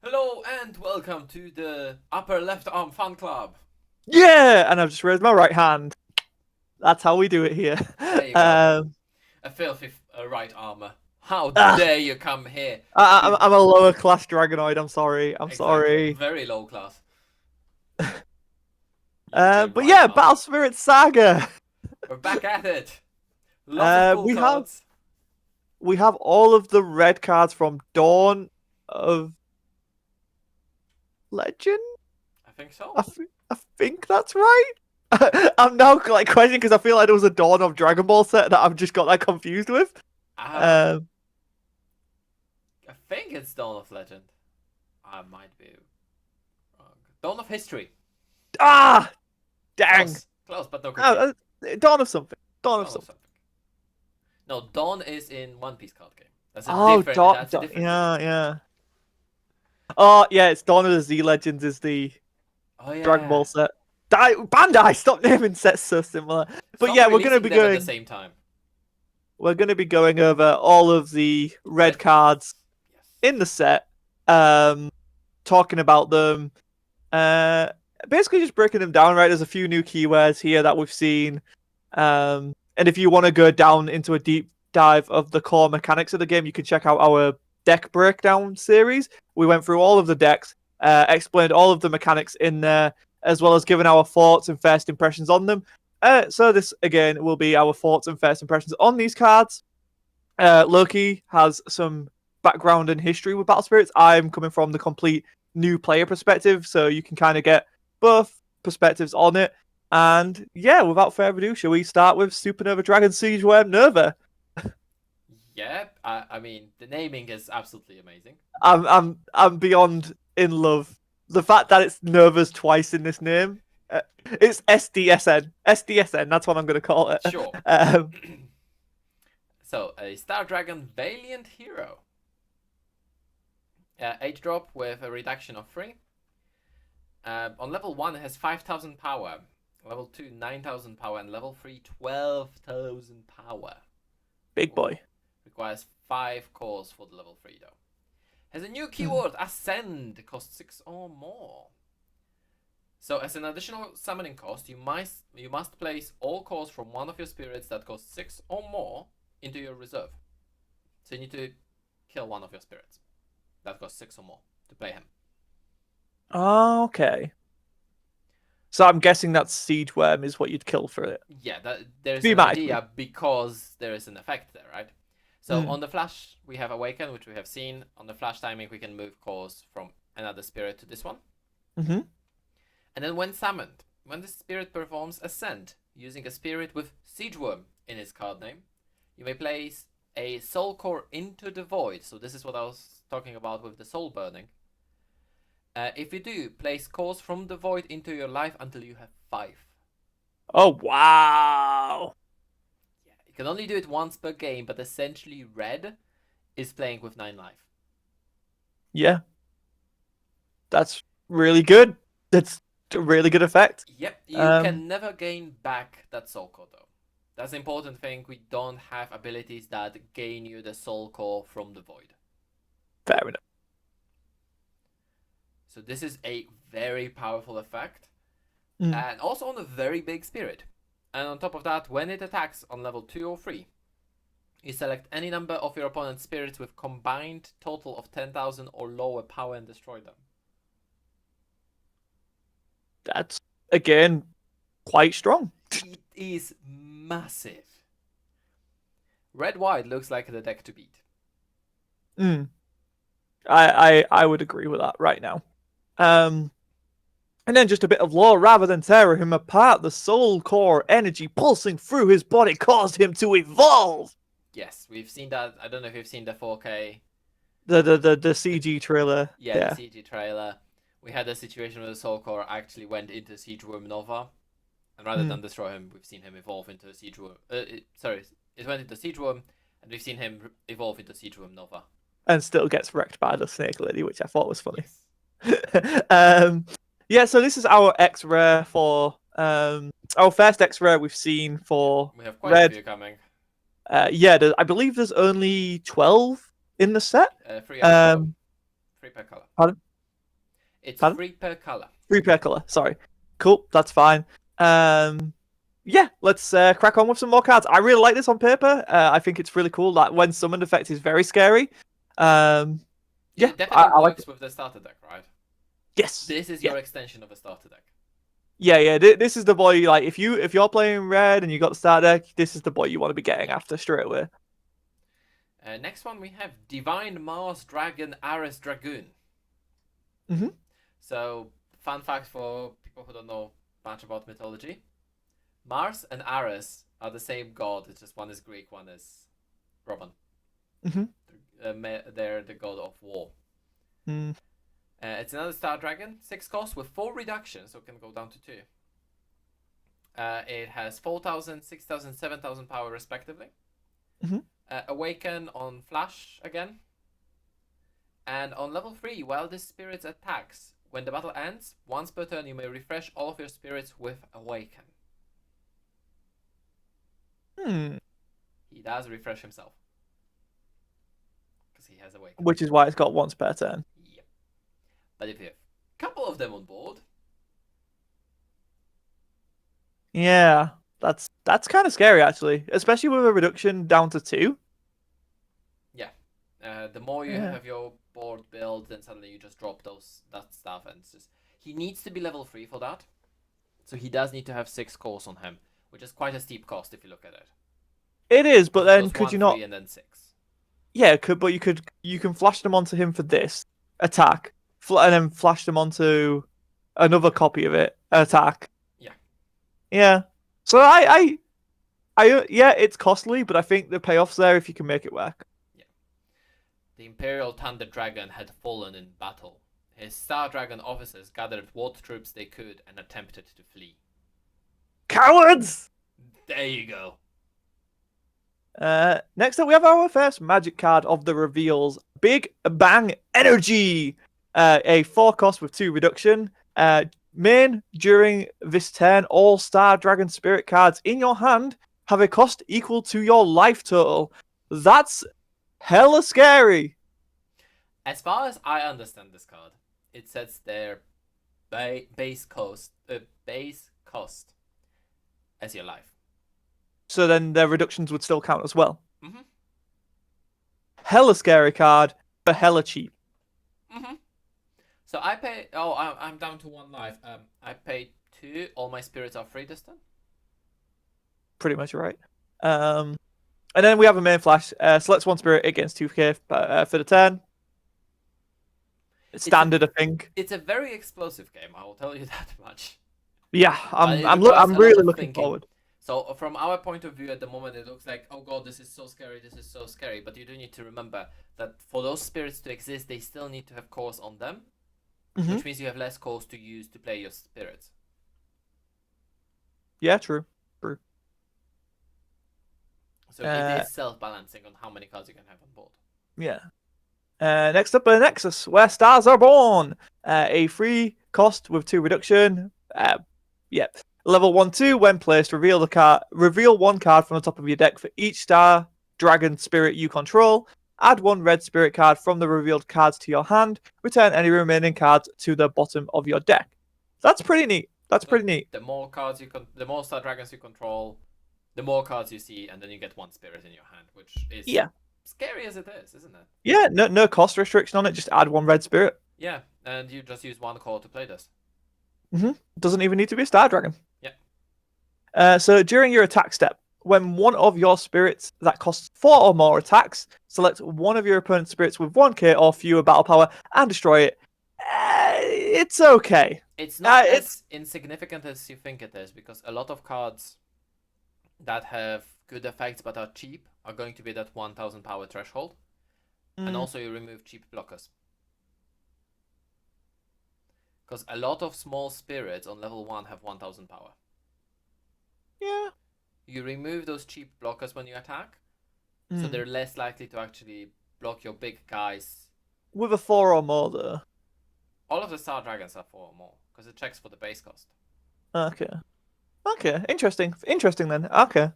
Hello and welcome to the Upper Left Arm Fan Club. Yeah, and I've just raised my right hand. That's how we do it here. There you go. Um, A filthy right armor. How ah, dare you come here I'm, to... I'm a lower class dragonoid. I'm sorry. I'm Exactly. sorry. Very low class. You say But right yeah, Battle armor. Spirit Saga. We're back at it. Lots of cool We have cards. all of the red cards from Dawn of Legend. I think so. I think that's right. I'm now like questioning because I feel like there was a Dawn of Dragon Ball set that I've just got that confused with. Um, Um, I think it's Dawn of Legend. I might be wrong. Dawn of History. ah, dang. Close. Close, but no good game. Oh, Dawn of something. Dawn of Dawn of something. something. No, Dawn is in One Piece card game. That's a Oh, different. That's a different game. yeah, yeah. Oh, yeah, it's Dawn of the Z Legends is the Oh Dragon yeah. Ball set. Bandai, stop naming sets so similar. But Stop yeah, we're gonna releasing be them at the going. same time. We're gonna be going over all of the red Red cards. cards Yes. in the set. Um, Talking about them. Uh, Basically just breaking them down. Right, there's a few new keywords here that we've seen. And if you want to go down into a deep dive of the core mechanics of the game, you can check out our deck breakdown series. We went through all of the decks, explained all of the mechanics in there, as well as giving our thoughts and first impressions on them. So this again will be our thoughts and first impressions on these cards. Loki has some background and history with Battle Spirits. I'm coming from the complete new player perspective, so you can kind of get both perspectives on it. And yeah, without further ado, shall we start with Supernova Dragon Siege Worm Nova? Yeah, I mean the naming is absolutely amazing. I'm beyond in love. The fact that it's Nova's twice in this name. It's SDSN. SDSN, that's what I'm going to call it. Sure. Um, So a Star Dragon Valiant Hero. Age drop with a reduction of 3. On level 1 it has 5,000 power. Level 2 9,000 power and level 3 12,000 power. Big Ooh. boy. Requires 5 cores for the level 3 though. Has a new keyword, Ascend, costs 6 or more. So as an additional summoning cost, you must place all cores from one of your spirits that cost 6 or more into your reserve. So you need to kill one of your spirits that costs 6 or more to play him. Okay. So I'm guessing that Siege Worm is what you'd kill for it. Yeah, there's an Thematically. idea because there is an effect there, right? So Mm. on the flash, we have Awaken, which we have seen. On the flash timing, we can move cores from another spirit to this one. Mm-hmm. And then when summoned, when the spirit performs Ascend, using a spirit with Siege Worm in its card name, you may place a soul core into the void. So this is what I was talking about with the soul burning. If you do, place cores from the void into your life until you have 5. Oh wow. Yeah, you can only do it once per game, but essentially red is playing with 9 life. Yeah, that's really good. That's a really good effect. Yep, you Um, can never gain back that soul core though. That's the important thing. We don't have abilities that gain you the soul core from the void. Fair enough. So this is a very powerful effect, Mm. and also on a very big spirit. And on top of that, when it attacks on level 2 or 3, you select any number of your opponent's spirits with combined total of 10,000 or lower power and destroy them. That's again quite strong. It is massive. Red White looks like the deck to beat. Mm. I would agree with that right now. Um, and then just a bit of lore. Rather than tearing him apart, the soul core energy pulsing through his body caused him to evolve. Yes, we've seen that. I don't know if you've seen the 4K. The CG trailer. Yeah, the Yeah. CG trailer. We had a situation where the Soul Core actually went into Siege Worm Nova, and rather Mm. than destroy him, we've seen him evolve into a Siege Worm. Sorry, it went into Siege Worm, and we've seen him evolve into Siege Worm Nova. And still gets wrecked by the snake lady, which I thought was funny. Yes. um, yeah, so this is our X rare for our first X rare we've seen Yep. for We have quite a red. few coming. Yeah, I believe there's only 12 in the set. 3 per color. Um, 3 per color. Pardon? It's Pardon? 3 per color. 3 per color. Sorry. Cool. That's fine. Yeah, let's crack on with some more cards. I really like this on paper. I think it's really cool that when summoned effect is very scary. Yeah, It definitely I like works it. with the starter deck, right? Yes. This is Yeah. your extension of a starter deck. Yeah. This is the boy. Like, if you're playing red and you got the start deck, this is the boy you want to be getting after straight away. Next one we have Divine Mars Dragon Ares Dragoon. Mm-hmm. So, fun fact for people who don't know much about mythology: Mars and Ares are the same god. It's just one is Greek, one is Roman. Mm-hmm. They're the god of war. Mm. It's another star dragon, 6 cost with 4 reductions, so it can go down to 2. It has 4,000, 6,000, 7,000 power respectively. Mm-hmm. Awaken on flash again. And on level 3, while this spirit attacks, when the battle ends, once per turn you may refresh all of your spirits with Awaken. He does refresh himself. Because he has Awaken. Which is why it's got once per turn. Yep. But if you have a couple of them on board... Yeah, that's kind of scary actually, especially with a reduction down to 2. Yeah. The more you Yeah. have your board built, then suddenly you just drop that stuff, and it's just... He needs to be level 3 for that. So he does need to have 6 cores on him, which is quite a steep cost if you look at it. It is, but then Goes could 1, you not? 3, and then 6. Yeah, but you can flash them onto him for this attack, and then flash them onto another copy of it attack. Yeah. Yeah. So I yeah, it's costly, but I think the payoff's there if you can make it work. Yeah. The Imperial Thunder Dragon had fallen in battle. His Star Dragon officers gathered what troops they could and attempted to flee. Cowards! There you go. Next up, we have our first magic card of the reveals. Big Bang Energy! A 4 cost with 2 reduction. Main, during this turn, all Star Dragon Spirit cards in your hand have a cost equal to your life total. That's hella scary. As far as I understand this card, it sets their base cost as your life. So then their reductions would still count as well. Mm-hmm. Hella scary card, but hella cheap. Mm-hmm. So I pay... Oh, I'm down to 1 life. I pay 2. All my spirits are free this turn. Pretty much right. And then we have a main flash. Selects 1 spirit against 2k for the turn. Standard, I think. It's a very explosive game, I will tell you that much. Yeah, I'm requires a lot really of looking thinking. forward. So from our point of view at the moment, it looks like, oh god, this is so scary, this is so scary. But you do need to remember that for those spirits to exist, they still need to have cores on them. Mm-hmm. Which means you have less cores to use to play your spirits. Yeah, true. So it is self-balancing on how many cards you can have on board. Yeah. Next up, a Nexus, where stars are born. A 3 cost with 2 reduction. Yep. Level 1/2. When placed, reveal 1 card from the top of your deck for each Star Dragon Spirit you control. Add 1 red Spirit card from the revealed cards to your hand. Return any remaining cards to the bottom of your deck. That's pretty neat. The more cards the more Star Dragons you control, the more cards you see, and then you get 1 spirit in your hand, which is scary as it is, isn't it? Yeah, no cost restriction on it. Just add 1 red Spirit. Yeah, and you just use 1 core to play this. Mm-hmm. Doesn't even need to be a Star Dragon. Yeah. So during your attack step, when one of your spirits that costs 4 or more attacks, select one of your opponent's spirits with 1k or fewer battle power and destroy it. It's okay. It's not as insignificant as you think it is, because a lot of cards that have good effects but are cheap are going to be that 1000 power threshold. And also you remove cheap blockers. Because a lot of small spirits on level 1 have 1000 power. Yeah. You remove those cheap blockers when you attack, so they're less likely to actually block your big guys. With a 4 or more, though. All of the Star Dragons are 4 or more, because it checks for the base cost. Okay. Interesting then. Okay.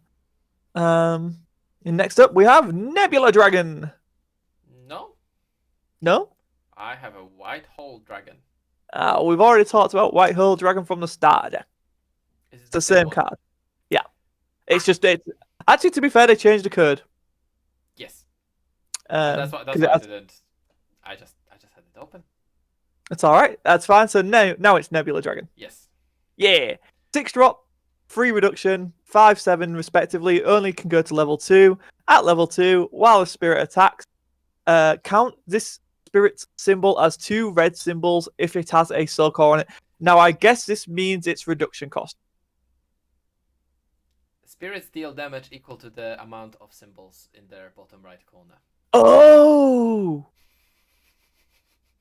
And next up, we have Nebula Dragon. No? No? I have a White Hole Dragon. We've already talked about White Hole Dragon from the start. Is it It's the the same same one? card. Yeah. It's actually, to be fair, they changed the code. Yes. And that's why Because I didn't. I just had it open. it's all right. That's fine. So now it's Nebula Dragon. Yes. Yeah. 6 drop, 3 reduction, 5/7 respectively. Only can go to level 2. At level 2, while a spirit attacks, count this spirit symbol as 2 red symbols if it has a soul core on it. Now, I guess this means its reduction cost. Spirits deal damage equal to the amount of symbols in their bottom right corner. Oh!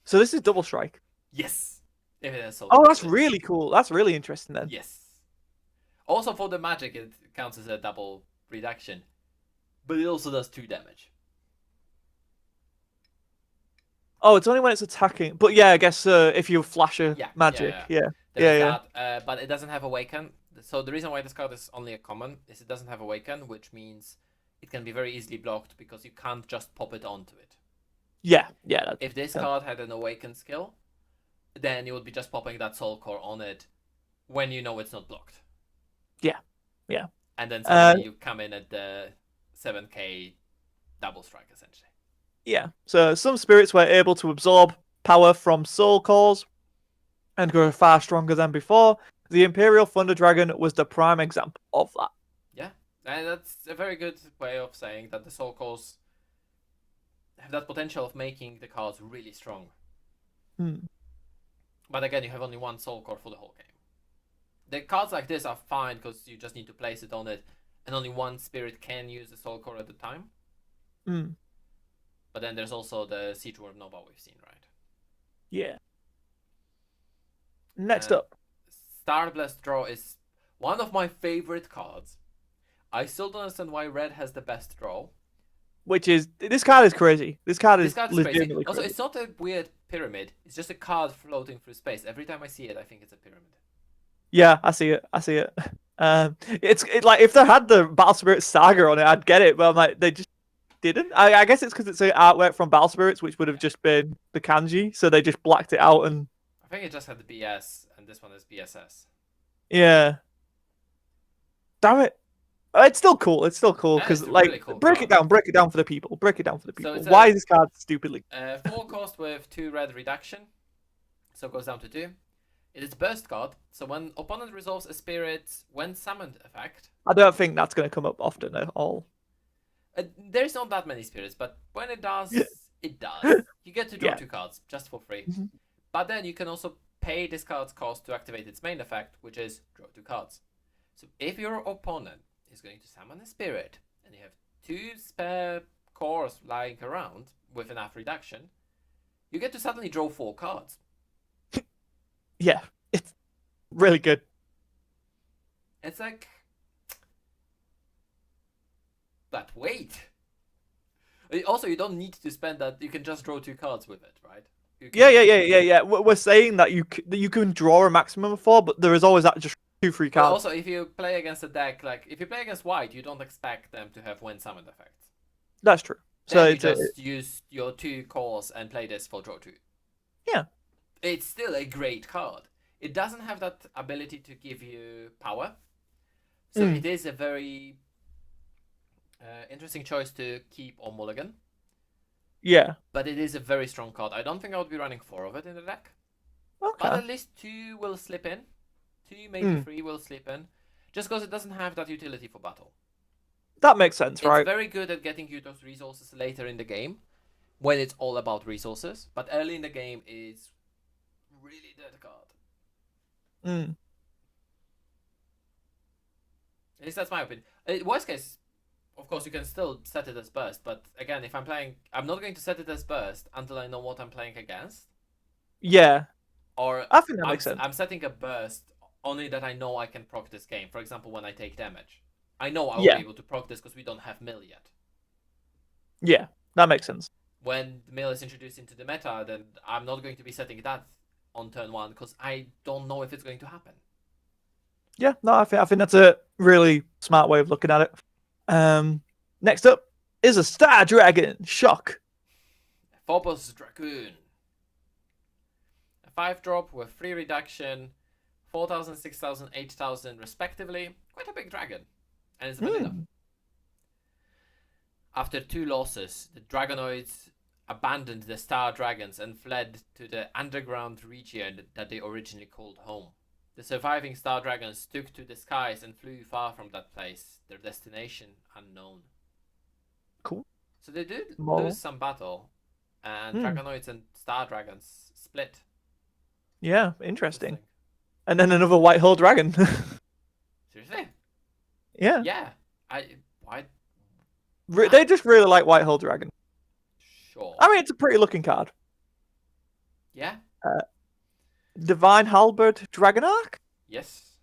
So this is double strike. Yes. If it has soul Oh, core that's on it. really cool. That's really interesting then. Yes. Also for the magic, it counts as a double reduction, but it also does 2 damage. Oh, it's only when it's attacking. But yeah, I guess if you flash a magic. Yeah. There is that, but it doesn't have Awaken. So the reason why this card is only a common is it doesn't have Awaken, which means it can be very easily blocked because you can't just pop it onto it. Yeah. If this card had an Awaken skill, then you would be just popping that Soul Core on it when you know it's not blocked. Yeah. And then suddenly you come in at the 7k double strike, essentially. Yeah. So some spirits were able to absorb power from soul cores and grow far stronger than before. The Imperial Thunder Dragon was the prime example of that. Yeah, and that's a very good way of saying that the soul cores have that potential of making the cards really strong. But again, you have only 1 soul core for the whole game. The cards like this are fine because you just need to place it on it, and only 1 spirit can use the soul core at a time. But then there's also the Supernova we've seen, right? Yeah. Next up, Starblast Draw is one of my favorite cards. I still don't understand why Red has the best draw. which is this card is crazy. This card is crazy. legitimately Also, crazy. it's not a weird pyramid. It's just a card floating through space. Every time I see it, I think it's a pyramid. Yeah, I see it. It's like if they had the Battle Spirit Saga on it, I'd get it. But I'm like, they just didn't. I guess it's because it's an artwork from Battle Spirits, which would have just been the kanji, so they just blacked it out and. I think it just had the BS, and this one is BSS. Yeah. Damn it. It's still cool. It's still cool because like really cool break card. it down. Break it down for the people. Break it down for the people. it's Why is this card stupidly? 4 cost with 2 red reduction, so it goes down to 2. It is burst card, so when opponent resolves a spirit when summoned effect. I don't think that's going to come up often at all. There's not that many spirits, but when it does, it does. You get to draw 2 cards just for free. But then you can also pay this card's cost to activate its main effect, which is draw 2 cards. So if your opponent is going to summon a spirit and you have 2 spare cores lying around with enough reduction, you get to suddenly draw 4 cards. Yeah, it's really good. It's like, but wait. Also, you don't need to spend that. You can just draw 2 cards with it, right? Yeah. We're saying that you can draw a maximum of 4, but there is always that just 2 free cards. But also, if you play against a deck, like if you play against white, you don't expect them to have when summoned effects. That's true. Then you just use your 2 cores and play this for draw 2. Yeah. It's still a great card. It doesn't have that ability to give you power. So it is a very interesting choice to keep or mulligan. Yeah. But it is a very strong card. I don't think I would be running 4 of it in the deck. Okay. But at least 2 will slip in. 2, maybe 3 will slip in. Just because it doesn't have that utility for battle. That makes sense, right? It's very good at getting you those resources later in the game. When it's all about resources. But early in the game is really dead card. At least that's my opinion. Worst case, of course, you can still set it as burst. But again, if I'm playing... I'm not going to set it as burst until I know what I'm playing against. Yeah. Or I think that makes sense. I'm setting a burst only that I know I can proc this game. For example, when I take damage. I know I will be able to proc this because we don't have mill yet. Yeah, that makes sense. When the mill is introduced into the meta, then I'm not going to be setting that on turn 1 because I don't know if it's going to happen. Yeah, no, I think that's a really smart way of looking at it. Next up is a Star Dragon. Shock. Phobos Dragoon. 5-drop with 3 reduction, 4,000, 6,000, 8,000 respectively. Quite a big dragon. And it's vanilla. After 2 losses, the Dragonoids abandoned the Star Dragons and fled to the underground region that they originally called home. The surviving Star Dragons took to the skies and flew far from that place, their destination unknown. Cool. So they did More. lose some battle, and Dragonoids and Star Dragons split. Yeah, interesting. And then another white hull dragon. Seriously? Yeah. Yeah. Why? They just really like white hull dragon. Sure. I mean, it's a pretty looking card. Yeah. Divine Halberd Dragonarch. Yes.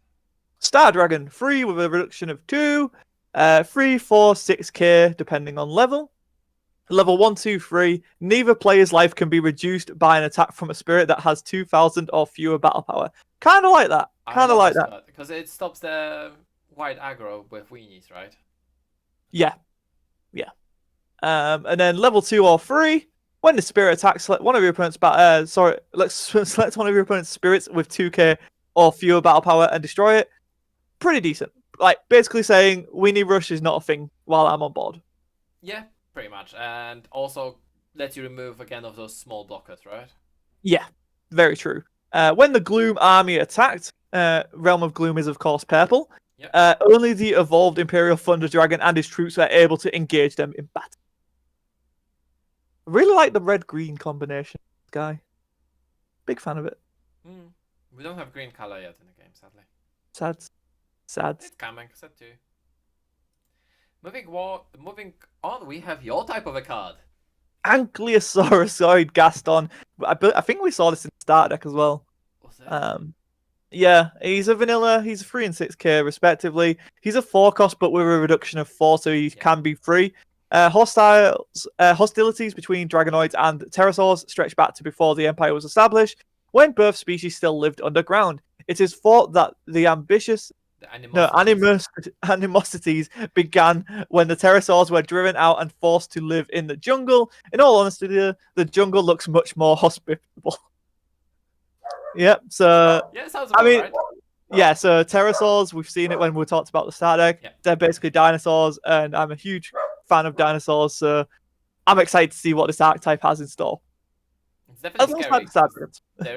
Star Dragon, 3 with a reduction of 2. 3, 4, 6k depending on level. Level 1, 2, 3. Neither player's life can be reduced by an attack from a spirit that has 2,000 or fewer battle power. Kind of like that. Kind of like that. Because it stops the white aggro with weenies, right? Yeah. Yeah. And then level 2 or 3. When the spirit attacks, select one of your opponent's select one of your opponent's spirits with 2k or fewer battle power and destroy it. Pretty decent. Like basically saying weenie rush is not a thing while I'm on board. Yeah, pretty much. And also lets you remove again of those small blockers, right? Yeah, very true. When the Gloom army attacked, Realm of Gloom is of course purple. Yep. Only the evolved Imperial Thunder Dragon and his troops were able to engage them in battle. I really like the red-green combination, guy. Big fan of it. We don't have green color yet in the game, sadly. Sad. It's coming, sad too. Moving on, we have your type of a card. Ankylosaurus Gaston. I think we saw this in the start deck as well. Was it? Yeah, he's a vanilla. He's a 3 and 6k respectively. He's a 4 cost, but with a reduction of 4, so he can be free. Hostilities between Dragonoids and Pterosaurs stretch back to before the Empire was established, when both species still lived underground. It is thought that the animosities began when the Pterosaurs were driven out and forced to live in the jungle. In all honesty, the jungle looks much more hospitable. Yep, so... Yeah, sounds about right. Yeah, so Pterosaurs, we've seen it when we talked about the star deck. Yep. They're basically dinosaurs, and I'm a huge fan of dinosaurs, so I'm excited to see what this archetype has in store. It's definitely scary.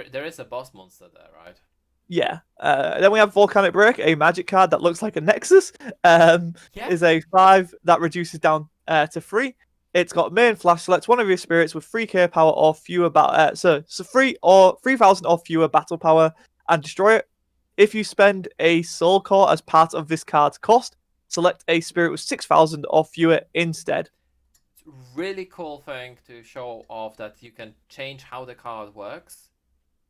There is a boss monster there, right? Yeah. Then we have Volcanic Break, a magic card that looks like a Nexus. Is a 5 that reduces down to 3. It's got main flash. Select one of your spirits with 3k power or fewer battle. So 3,000 or fewer battle power and destroy it. If you spend a soul core as part of this card's cost, select a spirit with 6,000 or fewer instead. It's a really cool thing to show off that you can change how the card works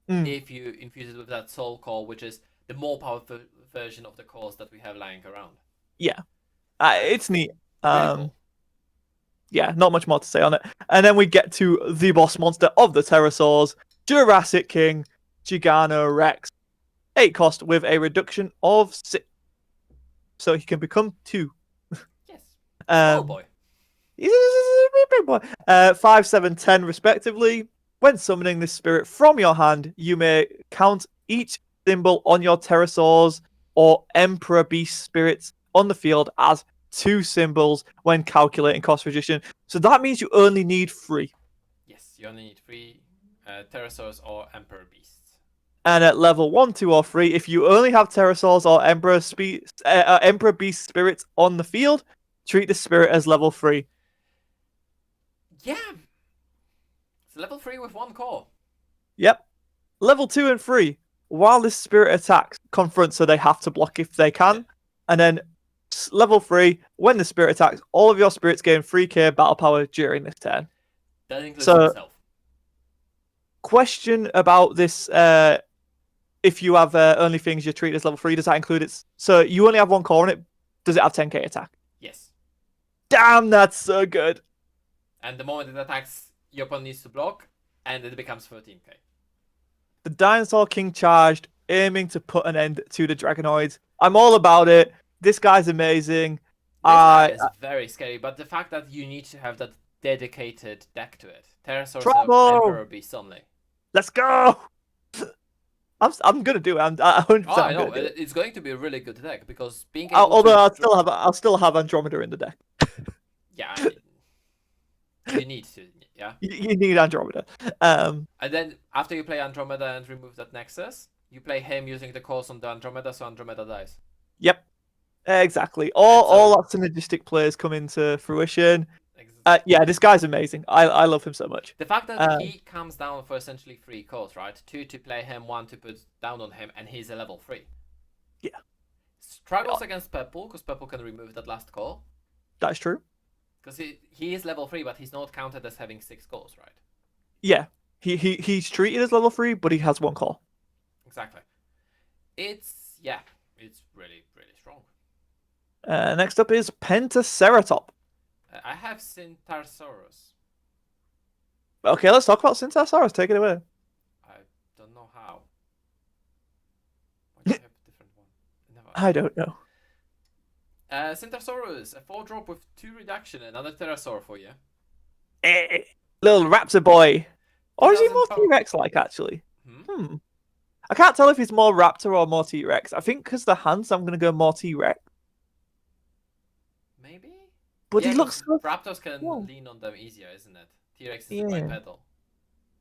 if you infuse it with that soul core, which is the more powerful version of the cores that we have lying around. Yeah, it's neat. Really cool. Yeah, not much more to say on it. And then we get to the boss monster of the Pterosaurs, Jurassic King, Giganorex. 8 cost with a reduction of 6. So he can become 2. Yes. Oh boy. He's a big boy. 5, 7, 10 respectively. When summoning this spirit from your hand, you may count each symbol on your Pterosaurs or Emperor Beast spirits on the field as 2 symbols when calculating cost reduction. So that means you only need 3. Yes, you only need 3 Pterosaurs or Emperor Beasts. And at level 1, 2, or 3, if you only have Pterosaurs or Emperor Beast spirits on the field, treat the spirit as level 3. Yeah. It's level 3 with 1 core. Yep. Level 2 and 3, while this spirit attacks, confront, so they have to block if they can. Yeah. And then level 3, when the spirit attacks, all of your spirits gain 3k battle power during this turn. That includes himself. Question about this, if you have only things you treat as level 3, does that include it? So you only have 1 core in it, does it have 10k attack? Yes. Damn, that's so good. And the moment it attacks, your opponent needs to block, and it becomes 13k. The Dinosaur King charged, aiming to put an end to the Dragonoids. I'm all about it. This guy's amazing. This guy is very scary, but the fact that you need to have that dedicated deck to it. Pterosaurs have Emperor Beast only. Let's go! I'm gonna do it. I'm 100% Oh, I I'm know. gonna do it. It's going to be a really good deck because being able Although to. I'll still have Andromeda in the deck. Yeah, you need to. Yeah. You need Andromeda. And then after you play Andromeda and remove that Nexus, you play him using the calls on the Andromeda, so Andromeda dies. Yep, exactly. And All so. that synergistic plays come into fruition. ex- Yeah, this guy's amazing. I love him so much. The fact that Um, he comes down for essentially 3 calls, right? 2 to play him, 1 to put down on him, and he's a level 3. yeah, Struggles against Purple, because Purple can remove that last call. that's true. Because he is level 3, but he's not counted as having 6 calls, right? Yeah, he's treated as level 3, but he has 1 call. Exactly. It's really, really strong. Next up is Pentaceratop. I have Syntarsaurus. Okay, let's talk about Syntasaurus. Take it away. I don't know how. Why do you have a different one? Never. I don't know. Syntarsaurus, a 4-drop with 2 reduction, another Pterosaur for you. Little Raptor boy. Or is he 2000 more power. T-Rex like, actually? I can't tell if he's more Raptor or more T-Rex. I think because the hands, I'm going to go more T-Rex. Maybe? But yeah, he looks so... Raptors can Yeah. lean on them easier, isn't it? T-Rex is a bipedal.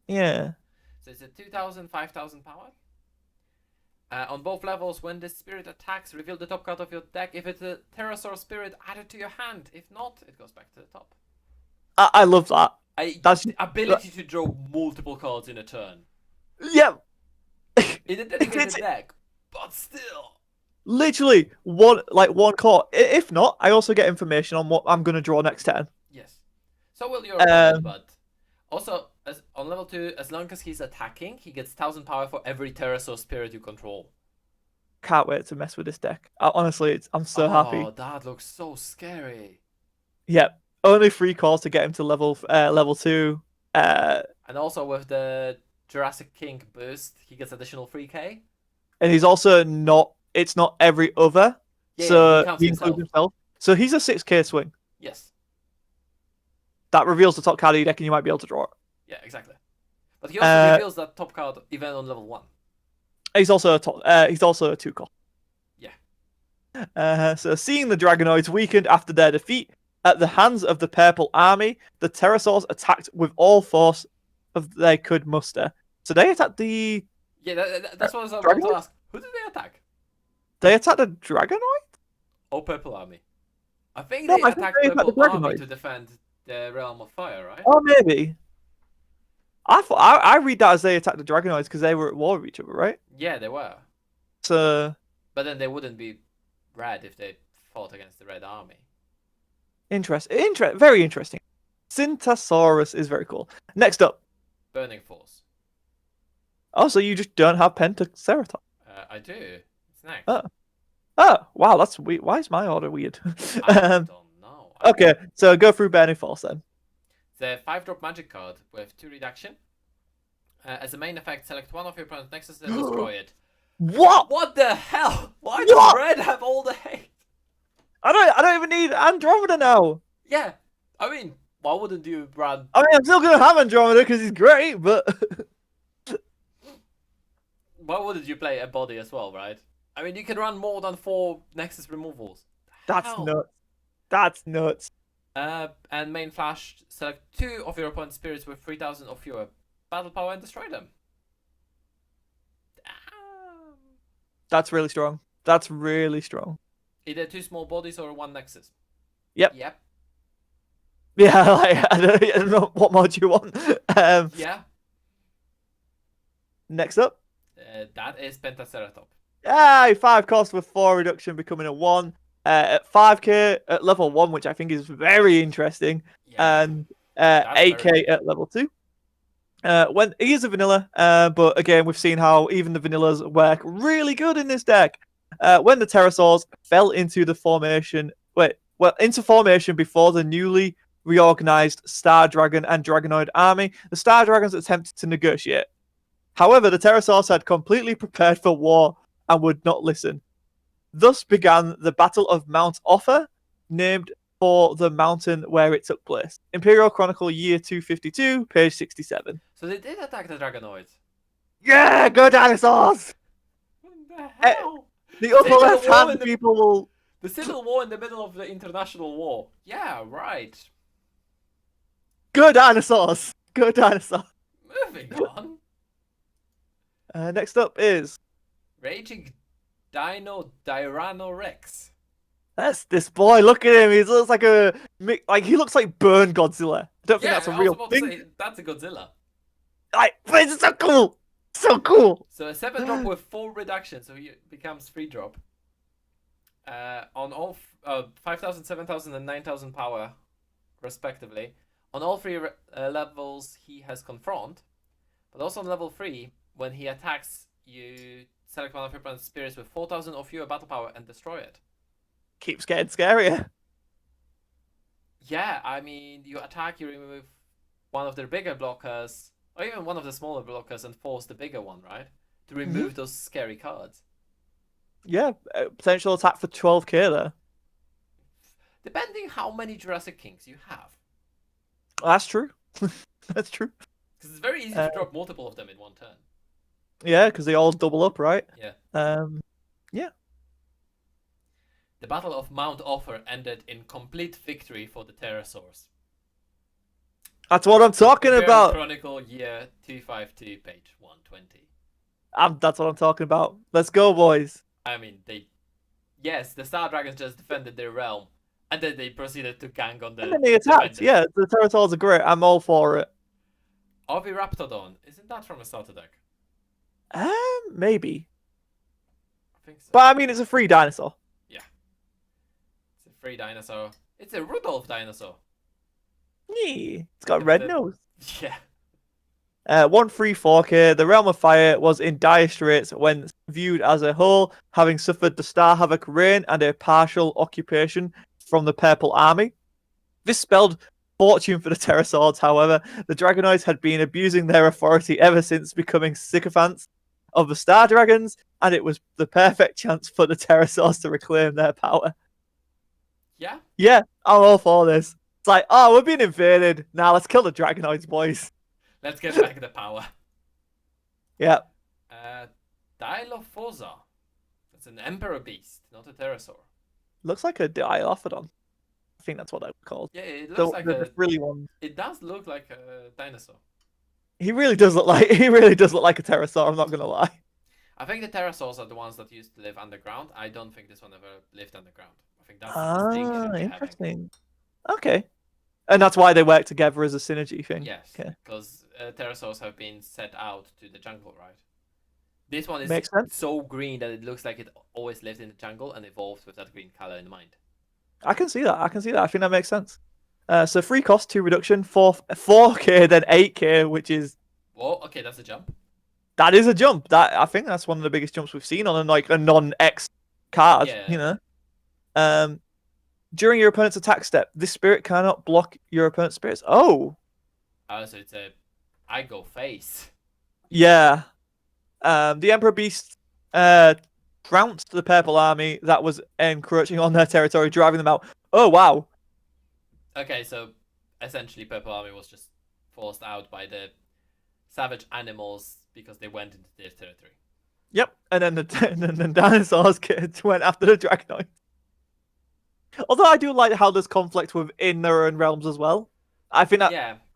Yeah. So it's a 2000, 5000 power. On both levels, when the spirit attacks, reveal the top card of your deck. If it's a Pterosaur spirit, add it to your hand. If not, it goes back to the top. I love that. That's the ability to draw multiple cards in a turn. Yeah. In a dedicated deck, but still. Literally one card. If not, I also get information on what I'm going to draw next turn. Yes. So will your opponent, but also on level 2, as long as he's attacking, he gets 1000 power for every Pterosaur spirit you control. Can't wait to mess with this deck. Honestly, I'm so happy. Oh, that looks so scary. Yeah, only 3 calls to get him to level 2. And also with the Jurassic King boost, he gets additional 3k. And he's also not. It's not every other. Yeah, so he includes himself. So he's a 6k swing. Yes. That reveals the top card of your deck, and you might be able to draw it. Yeah, exactly. But he also reveals that top card even on level 1. He's also he's also a 2 call. Yeah. So seeing the Dragonoids weakened after their defeat at the hands of the Purple Army, the Pterosaurs attacked with all force of they could muster. So they attacked the... Yeah, that's what I was about to ask. Who did they attack? They attacked the Dragonoid? Or Purple Army? I think No, they I think attacked they attacked the Purple Army Dragonoid. to defend the Realm of Fire, right? Oh, maybe. I thought I read that as they attacked the Dragonoids because they were at war with each other, right? Yeah, they were. So... But then they wouldn't be red if they fought against the Red Army. Very interesting. Syntasaurus is very cool. Next up. Burning Force. Oh, so you just don't have Pentaceratops? I do. It's next. Oh, wow, that's weird. Why is my order weird? I don't know. Okay, so go through Burning Force then. The 5-drop magic card with 2 reduction. As a main effect, select one of your opponent's nexus and destroy it. What? What the hell? Why does red have all the hate? I don't even need Andromeda now. Yeah, I mean, why wouldn't you run? I mean, I'm still gonna have Andromeda because he's great, but why wouldn't you play a body as well, right? I mean, you can run more than 4 nexus removals. that's nuts. That's nuts. And main flash, select 2 of your opponent's spirits with 3000 or fewer battle power and destroy them. Damn. That's really strong. That's really strong. Either 2 small bodies or 1 nexus. Yep. Yep. Yeah, like, I don't know what more do you want. Yeah. Next up. That is Pentaceratop. Yay! 5 cost with 4 reduction, becoming a 1. At 5k at level 1, which I think is very interesting. Yeah. And 8k at level 2. When he is a vanilla, but again, we've seen how even the vanillas work really good in this deck. When the Pterosaurs fell into the formation, into formation before the newly reorganized Star Dragon and Dragonoid army, the Star Dragons attempted to negotiate. However, the Pterosaurs had completely prepared for war and would not listen. Thus began the Battle of Mount Offa, named for the mountain where it took place. Imperial Chronicle, year 252, page 67. So they did attack the Dragonoids. Yeah, go dinosaurs! What the Eh, hell? The upper Civil left war in hand the people will. the civil war in the middle of the international war. Yeah, right. Go dinosaurs! Go dinosaurs! Moving on. Next up is Raging Dino Tyrannorex. that's this boy. Look at him. He looks like he looks like Burn Godzilla. I don't think that's Yeah, a I was real about to thing. say that's a Godzilla. But it's so cool. So cool. So a 7 drop with 4 reduction, so he becomes 3 drop. On all 5,000, 7,000, and 9,000 power, respectively. On all 3 levels, he has Confront. But also on level 3, when he attacks, you select one of your opponent's spirits with 4,000 or fewer battle power and destroy it. Keeps getting scarier. Yeah, I mean, you attack, you remove one of their bigger blockers, or even one of the smaller blockers, and force the bigger one, right? To remove those scary cards. Yeah, potential attack for 12k there. Depending how many Jurassic Kings you have. That's true. That's true. Because it's very easy to drop multiple of them in one turn. Yeah, because they all double up, right? Yeah. Yeah. The Battle of Mount Offer ended in complete victory for the Pterosaurs. That's what I'm talking Imperial about. Chronicle year 252, page 120. That's what I'm talking about. Let's go, boys. I mean, yes, the Star Dragons just defended their realm, and then they proceeded to gang on the And then they attacked. defenders. Yeah, the Pterosaurs are great. I'm all for it. Oviraptodon, isn't that from a starter deck? Maybe. I think so. But I mean, it's a free dinosaur. Yeah. It's a free dinosaur. It's a Rudolph dinosaur. Yeah, it's got Yeah, red but nose. Yeah. 134k. The Realm of Fire was in dire straits when viewed as a whole, having suffered the Star Havoc reign and a partial occupation from the Purple Army. This spelled fortune for the Pterosaurs, however. The Dragonoids had been abusing their authority ever since becoming sycophants of the Star Dragons, and it was the perfect chance for the Pterosaurs to reclaim their power. Yeah? Yeah, I'm all for this. It's like, oh, we're being invaded. Now let's kill the Dragonoids, boys. Let's get back the power. Yeah. Dilophosa. It's an Emperor Beast, not a Pterosaur. Looks like a Dilophodon. I think that's what they're called. Yeah, it looks like the really one. It does look like a dinosaur. He really does look like a pterosaur, I'm not gonna lie. I think the pterosaurs are the ones that used to live underground. I don't think this one ever lived underground. I think that's the distinction they're having. Interesting. Okay. And that's why they work together as a synergy thing. Yes, Okay. because pterosaurs have been set out to the jungle, right? This one is Makes sense. so green that it looks like it always lived in the jungle and evolved with that green color in mind. I can see that. I think that makes sense. So 3 cost, 2 reduction, 4k, then 8k, which is Whoa, okay, that's a jump. that is a jump. I think that's one of the biggest jumps we've seen on a non-X card. Yeah. You know. During your opponent's attack step, this spirit cannot block your opponent's spirits. Oh. So it's a I go face. Yeah. The Emperor Beast trounced the Purple Army that was encroaching on their territory, driving them out. Oh, wow. Okay, so essentially Purple Army was just forced out by the savage animals because they went into their territory. Yep, and then the dinosaurs kids went after the Dragonoid. Although I do like how there's conflict within their own realms as well. I think that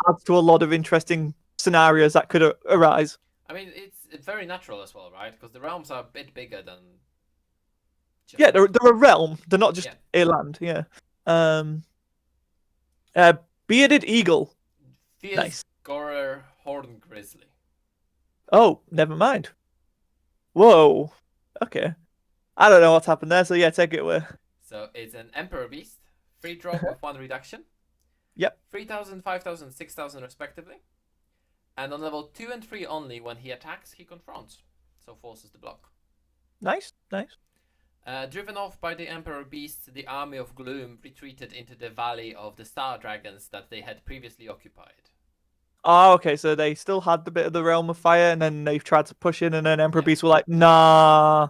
adds to a lot of interesting scenarios that could arise. I mean, it's very natural as well, right? Because the realms are a bit bigger than. Yeah, they're a realm. They're not just a land. Yeah. Bearded Eagle. Nice. Gorer Horn Grizzly. Oh, never mind. Whoa. Okay. I don't know what's happened there, so yeah, take it away. So it's an Emperor Beast. 3 drop with 1 reduction. Yep. 3,000, 5,000, 6,000 respectively. And on level 2 and 3 only, when he attacks, he confronts. So forces the block. Nice. Driven off by the Emperor Beast, the army of Gloom retreated into the Valley of the Star Dragons that they had previously occupied. Oh, okay, so they still had the bit of the Realm of Fire, and then they've tried to push in, and then Emperor Beast were like, nah,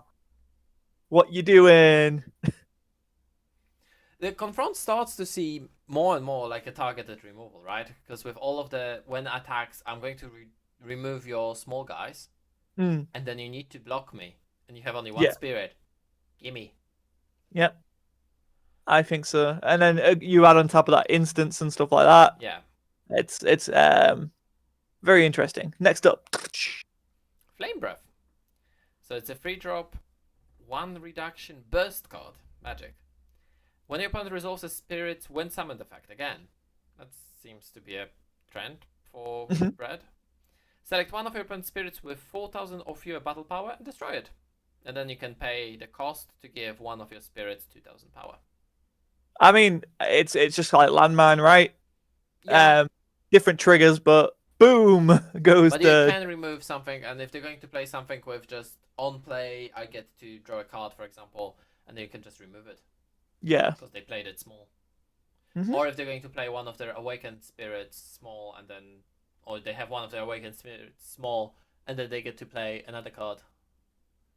what you doing? The confront starts to seem more and more like a targeted removal, right? Because with all of when attacks, I'm going to remove your small guys. Mm. and then you need to block me, and you have only one Yeah. spirit. Gimme. Yep. I think so. And then you add on top of that instance and stuff like that. Yeah. It's very interesting. Next up. Flame Breath. So it's a free drop, 1 reduction burst card. Magic. When your opponent resolves a spirit's when summoned effect again. That seems to be a trend for Mhm. Red. Select one of your opponent's spirits with 4,000 or fewer battle power and destroy it. And then you can pay the cost to give one of your spirits 2,000 power. I mean, it's just like landmine, right? Yeah. Different triggers, but boom goes But you the can remove something, and if they're going to play something with just on play, I get to draw a card, for example, and then you can just remove it. yeah. Because they played it small. Mhm. Or if they're going to play one of their awakened spirits small, and then, or they have one of their awakened spirits small, and then they get to play another card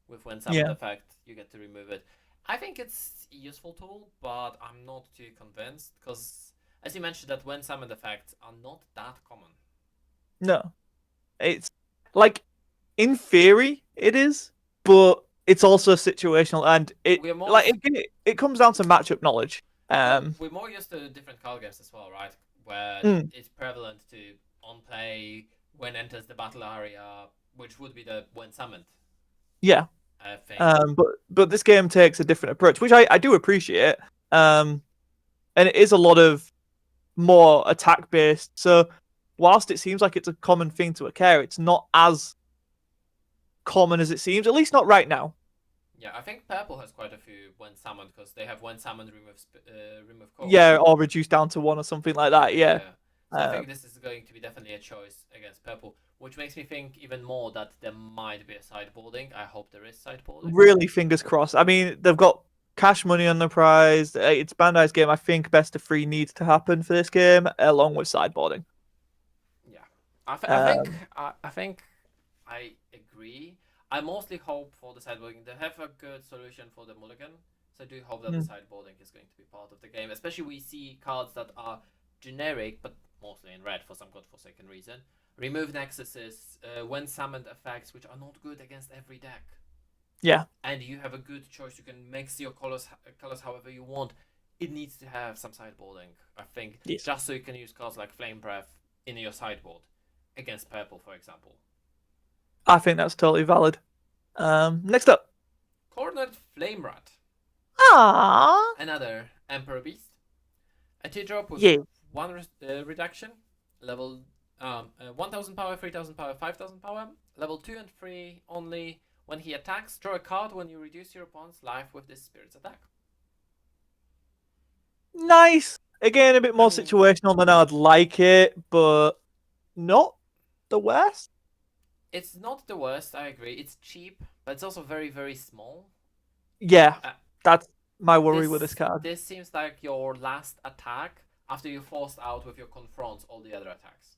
with when summoned Yeah. effect, you get to remove it. I think it's a useful tool, but I'm not too convinced because, as you mentioned, that when summoned effects are not that common. No. It's like in theory it is, but it's also situational, and We're more like it comes down to matchup knowledge. we're more used to different card games as well, right? Where Mm. it's prevalent to on play when enters the battle area, which would be the when summoned Yeah. thing. But this game takes a different approach, which I do appreciate. And it is a lot of more attack based. So whilst it seems like it's a common thing to occur, it's not as common as it seems. At least not right now. Yeah, I think purple has quite a few when summoned because they have when summoned remove cost. Yeah, or reduced down to one or something like that. Yeah. So I think this is going to be definitely a choice against purple, which makes me think even more that there might be a sideboarding. I hope there is sideboarding. Really, fingers crossed. I mean, they've got cash money on the prize. It's Bandai's game. I think best of three needs to happen for this game, along with sideboarding. Yeah, I think I agree. I mostly hope for the sideboarding. They have a good solution for the mulligan, so I do hope that the sideboarding is going to be part of the game. Especially we see cards that are generic, but mostly in red for some godforsaken reason. Remove nexuses, when summoned effects, which are not good against every deck. Yeah. And you have a good choice. You can mix your colors however you want. It needs to have some sideboarding, I think, Yes. just so you can use cards like Flame Breath in your sideboard against purple, for example. I think that's totally valid. Next up. Cornered Flame Rat. Ah. Another Emperor Beast. A 2-drop with Yeah. 1 reduction. Level 1,000 power, 3,000 power, 5,000 power. Level 2 and 3 only. When he attacks, draw a card when you reduce your opponent's life with this spirit's attack. Nice. Again, a bit more situational than I'd like it, but not the worst. It's not the worst, I agree. It's cheap, but it's also very, very small. Yeah, that's my worry with this card. This seems like your last attack after you forced out with your confronts all the other attacks.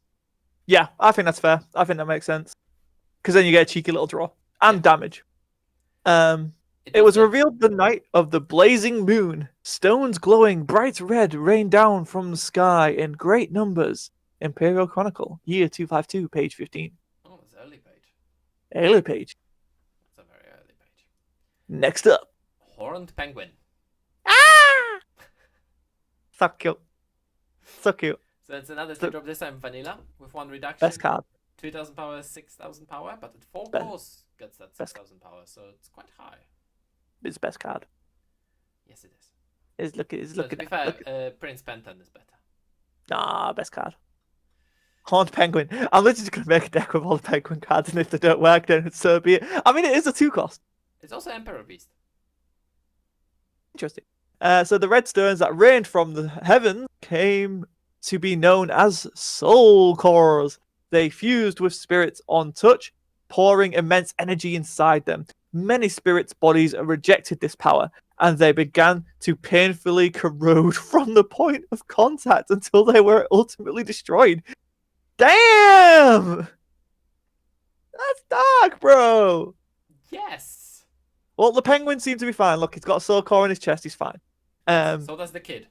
Yeah, I think that's fair. I think that makes sense. Because then you get a cheeky little draw and damage. It was revealed the night of the blazing moon. Stones glowing bright red rain down from the sky in great numbers. Imperial Chronicle, year 252, page 15. Oh, that's early page. Early page. That's a very early page. Next up. Horned Penguin. Ah! So cute. So cute. So it's another 2-drop, this time vanilla, with 1 reduction. Best card. 2,000 power, 6,000 power, but at 4 cores gets that 6,000 power, so it's quite high. It's best card. Yes, it is. To be fair, Prince Penton is better. Nah, best card. Haunt Penguin. I'm literally just going to make a deck with all the Penguin cards, and if they don't work, then it's so be it. I mean, it is a 2-cost. It's also Emperor Beast. Interesting. So the red stones that rained from the heavens came to be known as soul cores. They fused with spirits on touch, pouring immense energy inside them. Many spirits' bodies rejected this power, and they began to painfully corrode from the point of contact until they were ultimately destroyed. Damn! That's dark, bro! Yes! Well, the penguin seems to be fine. Look, he's got a soul core in his chest. He's fine. So does the kid.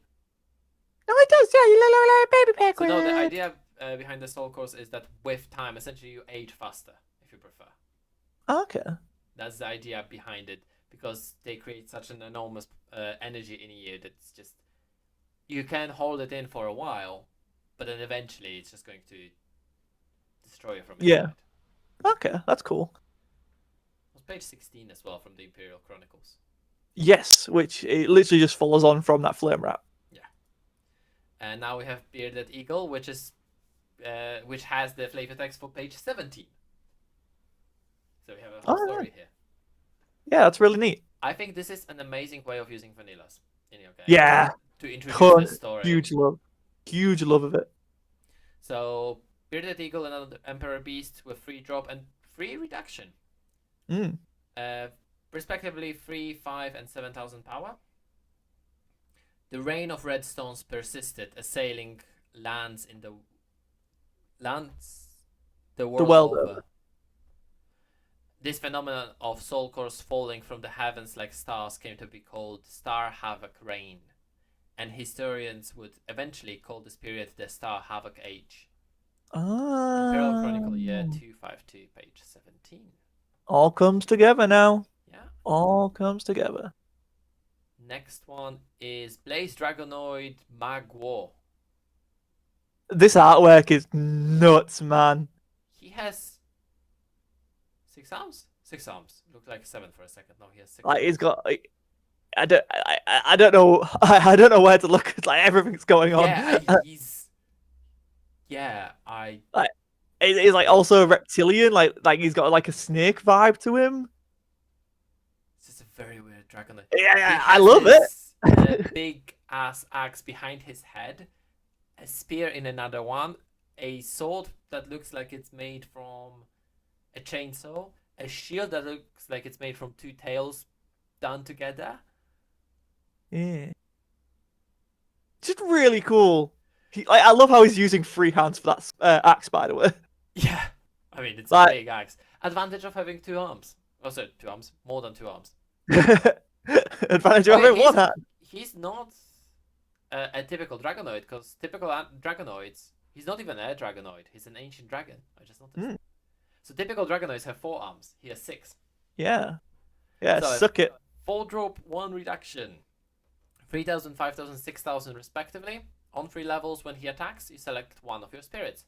No, it does. Yeah, you little baby penguin. So no, the idea behind the soul cores is that with time, essentially, you age faster, if you prefer. Okay. That's the idea behind it, because they create such an enormous energy in you that's just you can hold it in for a while, but then eventually it's just going to destroy you from Yeah. inside. Okay, that's cool. It was page 16 as well from the Imperial Chronicles. Yes, which it literally just follows on from that flame wrap. Yeah. And now we have Bearded Eagle, which has the flavor text for page 17. So we have a whole Oh, story here. yeah, that's really neat. I think this is an amazing way of using vanillas in your game. Yeah, To introduce the story. Huge love of it. So, Bearded Eagle, another Emperor Beast with 3 drop and 3 reduction. Mm. Respectively 3, 5, and 7,000 power. The rain of red stones persisted, assailing lands the world over. This phenomenon of soul cores falling from the heavens like stars came to be called Star Havoc Rain, and historians would eventually call this period the Star Havoc Age. Imperial Chronicle, year 252, page 17. All comes together now. Yeah. All comes together. Next one is Blaze Dragonoid Magwo. This artwork is nuts, man. He has 6 arms? 6 arms. Looked like 7 for a second. No, he has 6 Like arms. he's got. I don't know. I don't know where to look. It's like everything's going on. He's like also reptilian. Like he's got like a snake vibe to him. This is a very weird Dragonoid. Yeah, I love it. Big ass axe behind his head, a spear in another one, a sword that looks like it's made from a chainsaw, a shield that looks like it's made from 2 tails done together. Yeah, just really cool. I love how he's using 3 hands for that axe, by the way. Yeah, I mean it's a big axe. Advantage of having 2 arms. Also 2 arms, more than 2 arms. Advantage of having 1 hand. He's not a typical Dragonoid, because typical Dragonoids, he's not even a Dragonoid. He's an ancient dragon. I just noticed. So typical Dragonoids have 4 arms. He has 6. Yeah. Yeah, so suck it. 4 drop, 1 reduction. 3,000, 5,000, 6,000 respectively. On 3 levels, when he attacks, you select one of your spirits.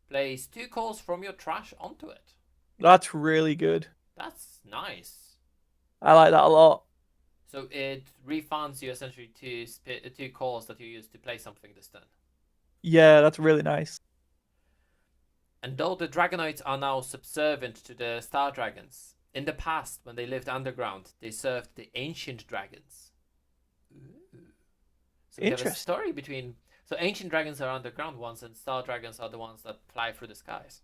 Place 2 calls from your trash onto it. That's really good. That's nice. I like that a lot. So it refunds you essentially 2 calls that you use to play something this turn. Yeah, that's really nice. And though the Dragonoids are now subservient to the Star Dragons, in the past, when they lived underground, they served the ancient dragons. Ooh. So we have a story between... So ancient dragons are underground ones, and Star Dragons are the ones that fly through the skies.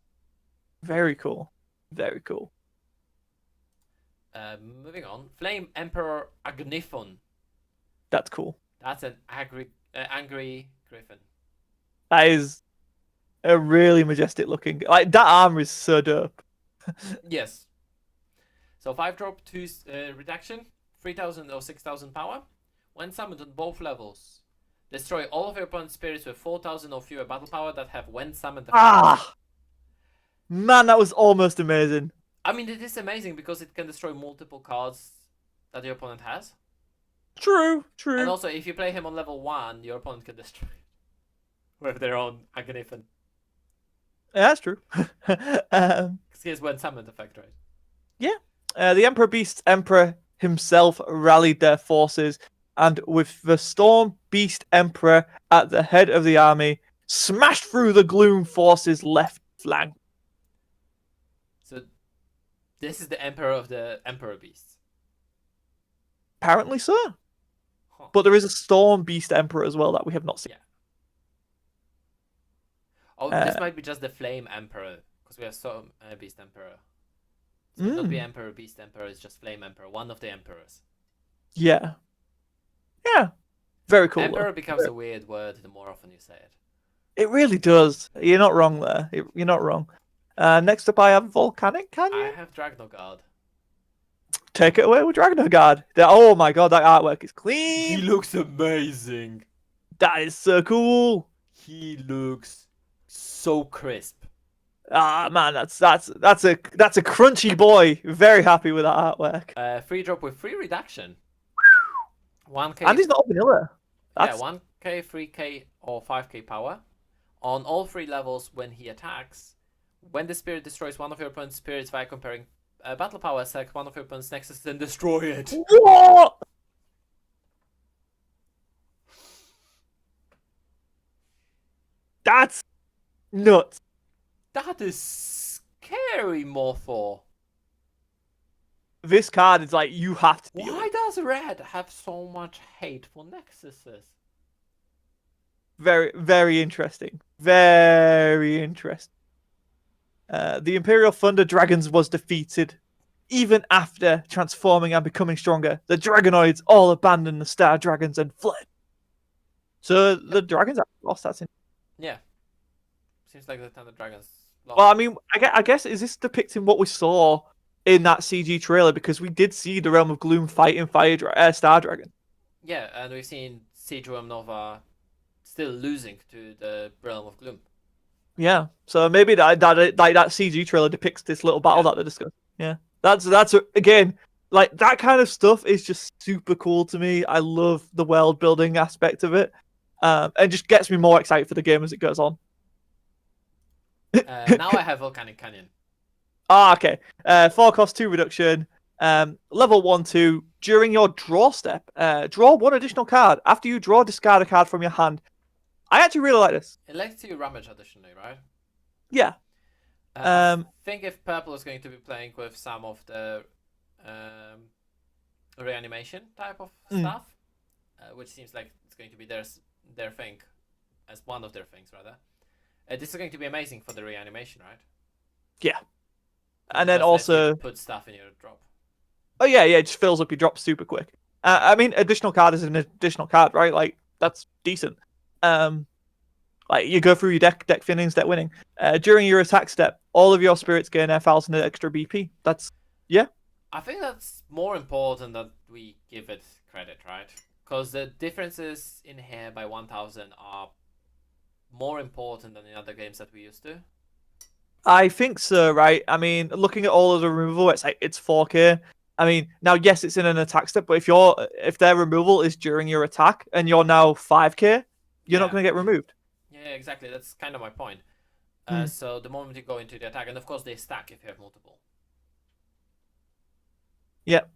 Very cool. Very cool. Moving on. Flame Emperor Agniphon. That's cool. That's an angry griffin. That is a really majestic looking... Like, that armor is so dope. Yes. So 5 drop, 2 reduction, 3,000 or 6,000 power. When summoned on both levels, destroy all of your opponent's spirits with 4,000 or fewer battle power that have when summoned. Man, that was almost amazing. I mean, it is amazing because it can destroy multiple cards that your opponent has. True. And also, if you play him on level 1, your opponent can destroy it with their own Agniphon. Yeah, that's true. Because he has when summoned effect, right? Yeah. The Emperor Beast Emperor himself rallied their forces, and with the Storm Beast Emperor at the head of the army, smashed through the Gloom Force's left flank. So, this is the Emperor of the Emperor Beasts. Apparently so. Huh. But there is a Storm Beast Emperor as well that we have not seen. Yeah. Oh, this might be just the Flame Emperor, because we have Storm Beast Emperor. So not be Emperor Beast Emperor, it's just Flame Emperor, one of the Emperors. Yeah. Yeah. Very cool. Emperor becomes a weird word the more often you say it. It really does. You're not wrong there. You're not wrong. Next up, I have Volcanic Canyon. I have Dragnogard. Take it away with Dragnogard. Oh my god, that artwork is clean. He looks amazing. That is so cool. He looks so crisp. Ah man, that's a crunchy boy. Very happy with that artwork. Free drop with free reduction. 1k. And he's not vanilla. Yeah, That's 1k, 3k, or 5k power. On all 3 levels when he attacks. When the spirit destroys one of your opponent's spirits via comparing battle power, select one of your opponent's nexus and destroy it. what? That's nuts. That is scary, Morpho. This card is like you have to deal Why with. does Red have so much hate for nexuses? Very, very interesting. Very interesting. The Imperial Thunder Dragons was defeated. Even after transforming and becoming stronger, the Dragonoids all abandoned the Star Dragons and fled. So the dragons are lost. That's in. Yeah. Seems like the Thunder Dragons lost. Well, I mean, I guess is this depicting what we saw in that CG trailer? Because we did see the Realm of Gloom fighting Star Dragon. Yeah, and we've seen Supernova still losing to the Realm of Gloom. Yeah, so maybe that CG trailer depicts this little battle that they discussed. Yeah, that's again, like that kind of stuff is just super cool to me. I love the world building aspect of it, and just gets me more excited for the game as it goes on. Now I have Volcanic Canyon. Okay. 4 cost 2 reduction. Level 1, 2. During your draw step, draw 1 additional card. After you draw, discard a card from your hand. I actually really like this. It lets you rummage additionally, right? Yeah. I think if Purple is going to be playing with some of the reanimation type of stuff, which seems like it's going to be their thing, as one of their things rather. This is going to be amazing for the reanimation, right? Yeah. And then Just lets you also, put stuff in your drop. oh yeah, it just fills up your drop super quick. I mean, additional card is an additional card, right? Like that's decent. Like you go through your deck winning. During your attack step, all of your spirits gain 1,000 extra BP. That's I think that's more important that we give it credit, right? Because the differences in here by 1,000 are more important than in other games that we used to. I think so, right? I mean, looking at all of the removal, it's like it's 4k. I mean, now yes, it's in an attack step, but if their removal is during your attack and you're now 5k, you're not going to get removed. Yeah, exactly. That's kind of my point. Hmm. So the moment you go into the attack, and of course they stack if you have multiple. Yep.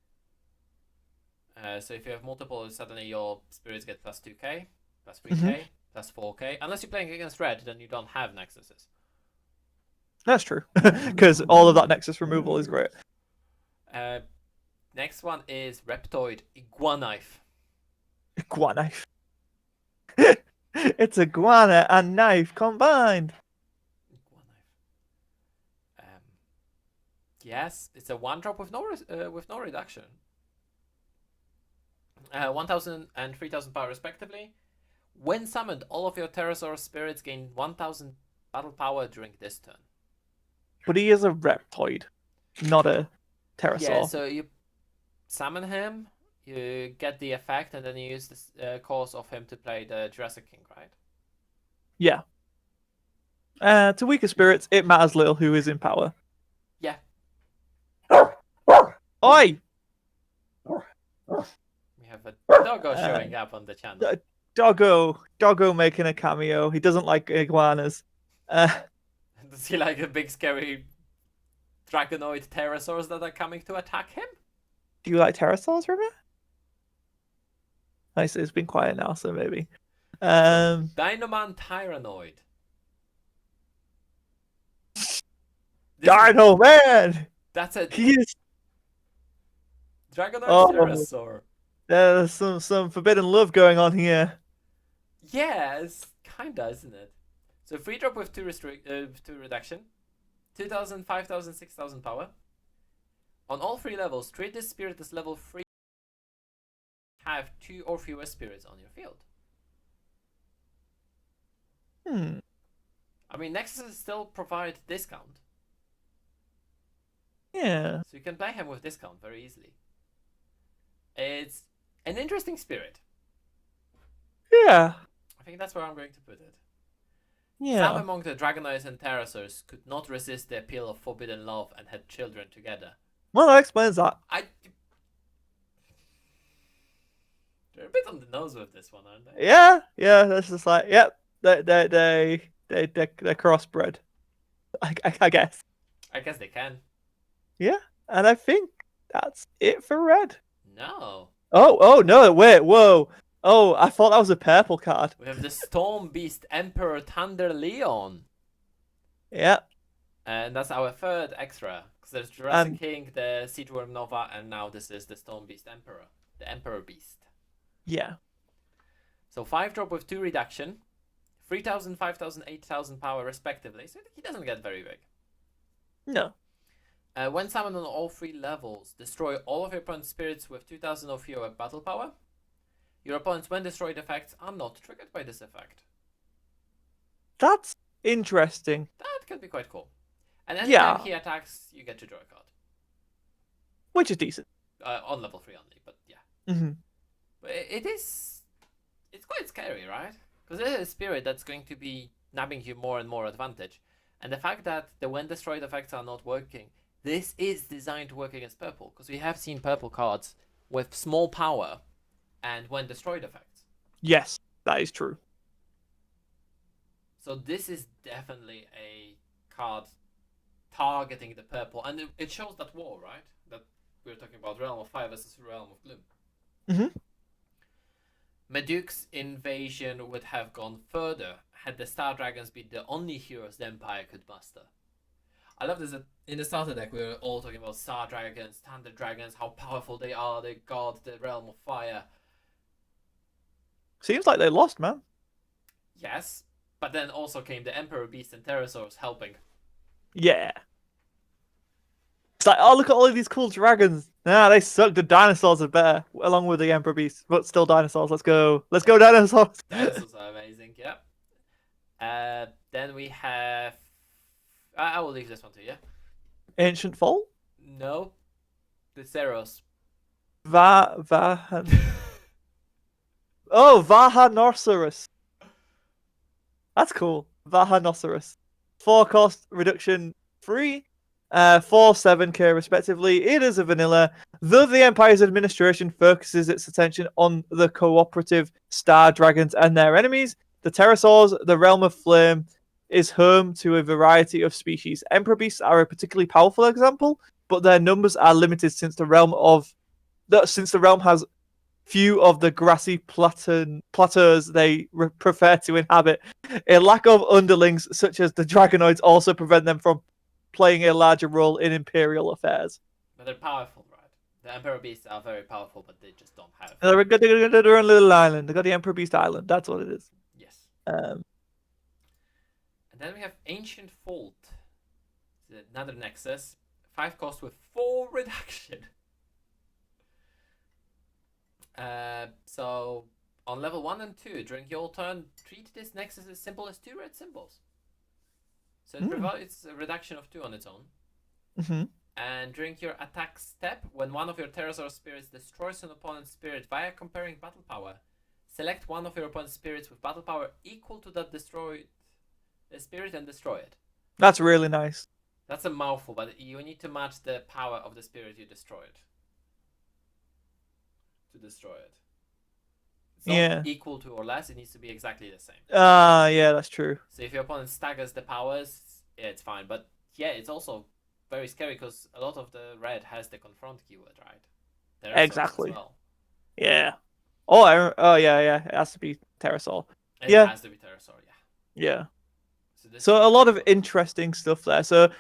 So if you have multiple, suddenly your spirits get plus 2k, plus 3k, plus 4k. Unless you're playing against red, then you don't have nexuses. That's true, because all of that Nexus removal is great. Next one is Reptoid Iguanife. Iguanife. It's iguana and knife combined. Iguanife. Yes, it's a 1-drop with no reduction. 1,000 and 3,000 power respectively. When summoned, all of your Pterosaur spirits gain 1,000 battle power during this turn. But he is a Reptoid, not a Pterosaur. Yeah, so you summon him, you get the effect, and then you use the course of him to play the Jurassic King, right? Yeah. To weaker spirits, it matters little who is in power. Yeah. Oi! We have a doggo showing up on the channel. Doggo making a cameo. He doesn't like iguanas. Does he like the big scary Dragonoid Pterosaurs that are coming to attack him? Do you like pterosaurs, River? Nice, it's been quiet now, so maybe. Dynoman Tyrannoid. Dino man! That's a He is. Dragonoid Oh. Pterosaur. There's some forbidden love going on here. Yeah, it's kinda, isn't it? So 3-drop with 2 reduction, 2,000, 5,000, 6,000 power. On all 3 levels, treat this spirit as level 3. Have 2 or fewer spirits on your field. I mean, Nexuses still provide discount. Yeah. So you can play him with discount very easily. It's an interesting spirit. Yeah. I think that's where I'm going to put it. Some Yeah. among the Dragonoids and Pterosaurs could not resist the appeal of forbidden love and had children together. Well, that explains that. I. They're a bit on the nose with this one, aren't they? Yeah, yeah. That's just like, yep. They're crossbred. I guess. I guess they can. Yeah, and I think that's it for red. No. Oh no! Wait, whoa. Oh, I thought that was a purple card. We have the Storm Beast Emperor Thunder Leon. Yeah, And that's our third extra. Because there's Jurassic and King, the Siege-Worm Nova, and now this is the Storm Beast Emperor. The Emperor Beast. yeah, So 5-drop with 2 reduction. 3,000, 5,000, 8,000 power respectively. So he doesn't get very big. no, When summoned on all 3 levels, destroy all of your opponent's spirits with 2,000 or fewer battle power. Your opponent's when destroyed effects are not triggered by this effect. that's interesting. That could be quite cool. And anytime Yeah. he attacks, you get to draw a card. Which is decent. On level 3 only, but yeah. Mm-hmm. But it's quite scary, right? Because it is a spirit that's going to be nabbing you more and more advantage. And the fact that the when destroyed effects are not working, this is designed to work against purple. Because we have seen purple cards with small power and when destroyed effects. Yes, that is true. So this is definitely a card targeting the purple. And it shows that war, right? That we're talking about Realm of Fire versus Realm of Gloom. Mm-hmm. Meduc's invasion would have gone further had the Star Dragons been the only heroes the Empire could muster. I love this that in the starter deck we were all talking about Star Dragons, Thunder Dragons, how powerful they are, they guard the Realm of Fire. Seems like they lost, man. Yes, but then also came the Emperor Beast and Pterosaurs helping. Yeah. It's like, oh, look at all of these cool dragons. Nah, they suck. The dinosaurs are better, along with the Emperor Beast. But still dinosaurs. Let's go. Let's go, dinosaurs. Dinosaurs are amazing, yeah. Then we have... I will leave this one to you. Ancient Fall? No. The Zeros. Oh, Vahanosaurus. That's cool. Vahanosaurus. 4 cost reduction 3. 4-7k respectively. It is a vanilla. Though the Empire's administration focuses its attention on the cooperative Star Dragons and their enemies, the Pterosaurs, the Realm of Flame, is home to a variety of species. Emperor Beasts are a particularly powerful example, but their numbers are limited since the realm has few of the grassy plateaus they prefer to inhabit. A lack of underlings such as the Dragonoids also prevent them from playing a larger role in imperial affairs. But they're powerful, right? The Emperor Beasts are very powerful, but they just don't have... They're their own little island. They got the Emperor Beast Island. That's what it is. Yes. Um, And then we have Ancient Fault. It's another Nexus. 5 cost with 4 reduction. So, on level 1 and 2, during your turn, treat this Nexus as simple as 2 red symbols. So it provides a reduction of 2 on its own. mm-hmm. And during your attack step, when one of your Pterosaur spirits destroys an opponent's spirit via comparing battle power, select one of your opponent's spirits with battle power equal to that destroyed spirit and destroy it. That's really nice. That's a mouthful, but you need to match the power of the spirit you destroyed. To destroy it. It's not equal to or less, it needs to be exactly the same. Yeah, that's true. So if your opponent staggers the powers, yeah, it's fine. But yeah, it's also very scary because a lot of the red has the confront keyword, right? Exactly. As well. Yeah. Oh, yeah. It has to be Pterosaur. It has to be Pterosaur, yeah. Yeah. So a lot of interesting stuff there. So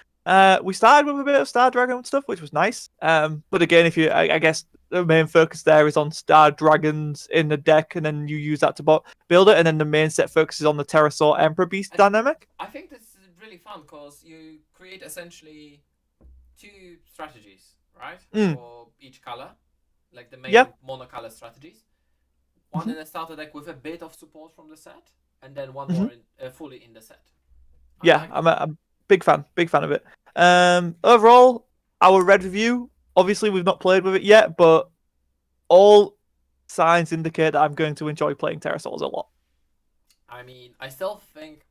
we started with a bit of Star Dragon stuff, which was nice. But again, I guess the main focus there is on Star Dragons in the deck, and then you use that to build it, and then the main set focuses on the Pterosaur Emperor Beast dynamic. I think this is really fun because you create essentially 2 strategies, right? For each color, like the main monocolor strategies. One in a starter deck with a bit of support from the set, and then one more fully in the set. I'm a big fan of it. Overall, our red review, obviously we've not played with it yet, but all signs indicate that I'm going to enjoy playing Pterosaurs a lot. I mean, I still think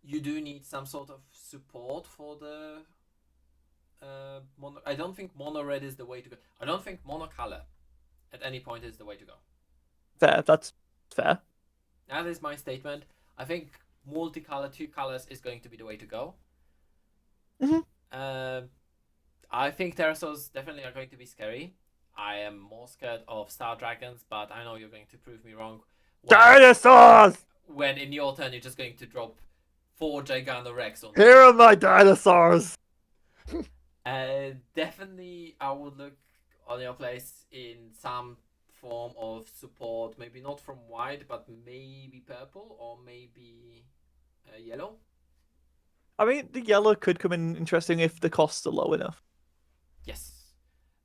you do need some sort of support for the mono. I don't think mono red is the way to go. I don't think monocolor at any point is the way to go. Fair. That's fair. That is my statement. I think multicolor, two colors is going to be the way to go. Mhm. I think pterosaurs definitely are going to be scary. I am more scared of star dragons, but I know you're going to prove me wrong. Dinosaurs! When in your turn you're just going to drop 4 Giganorex on Here are my dinosaurs! Definitely, I would look on your place in some form of support. Maybe not from white, but maybe purple or maybe yellow. I mean, the yellow could come in interesting if the costs are low enough. Yes.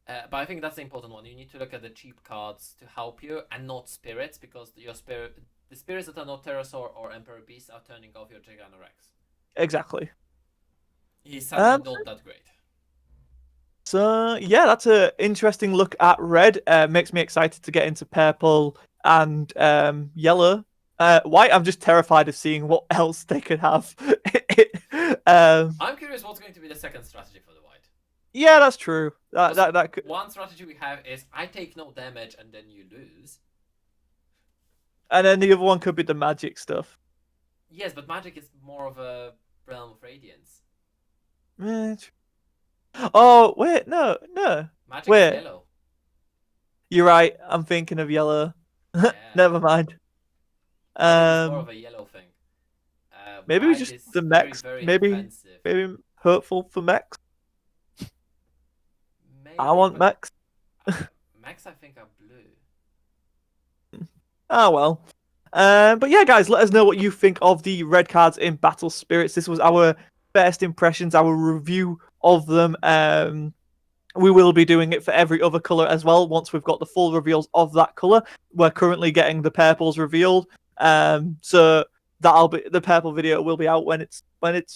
But I think that's the important one. You need to look at the cheap cards to help you and not spirits, because the spirits that are not Pterosaur or Emperor Beast are turning off your Giganorex. Exactly. He's sadly not that great. So yeah, that's an interesting look at red. Makes me excited to get into purple and yellow. White, I'm just terrified of seeing what else they could have. I'm curious what's going to be the second strategy for the white. Yeah, that's true. That could... One strategy we have is I take no damage and then you lose. And then the other one could be the magic stuff. Yes, but magic is more of a realm of radiance. Oh wait, no. Magic wait. is yellow. You're right. I'm thinking of yellow. Yeah. Never mind. It's more of a yellow thing. Maybe we just the mechs. Very Maybe hurtful for mechs. Maybe, I want mechs. Mechs, I think, are blue. Ah well. But yeah, guys, let us know what you think of the red cards in Battle Spirits. This was our first impressions, our review of them. We will be doing it for every other color as well once we've got the full reveals of that color. We're currently getting the purples revealed, so that'll be the purple video will be out when it's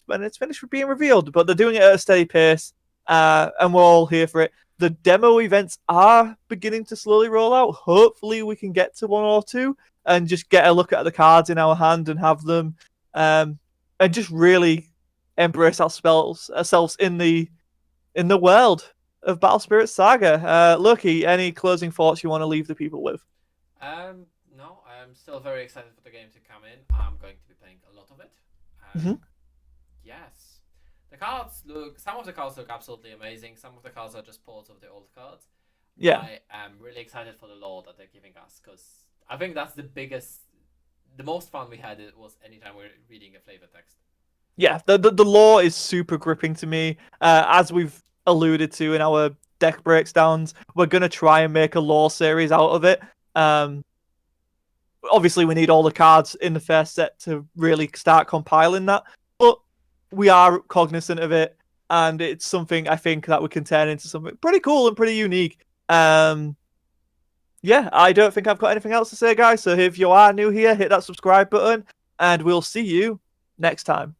finished with being revealed. But they're doing it at a steady pace, and we're all here for it. The demo events are beginning to slowly roll out. Hopefully, we can get to 1 or 2 and just get a look at the cards in our hand and have them, and just really embrace ourselves in the world of Battle Spirit Saga. Loki, any closing thoughts you want to leave the people with? No, I'm still very excited for the game to come in. I'm going to be playing a lot of it. Yes. Some of the cards look absolutely amazing. Some of the cards are just ports of the old cards. Yeah. I am really excited for the lore that they're giving us, because I think that's the most fun we had was anytime we're reading a flavor text. Yeah, the lore is super gripping to me. As we've alluded to in our deck breakdowns, we're going to try and make a lore series out of it. Obviously, we need all the cards in the first set to really start compiling that, but we are cognizant of it, and it's something I think that we can turn into something pretty cool and pretty unique. Yeah, I don't think I've got anything else to say, guys, so if you are new here, hit that subscribe button, and we'll see you next time.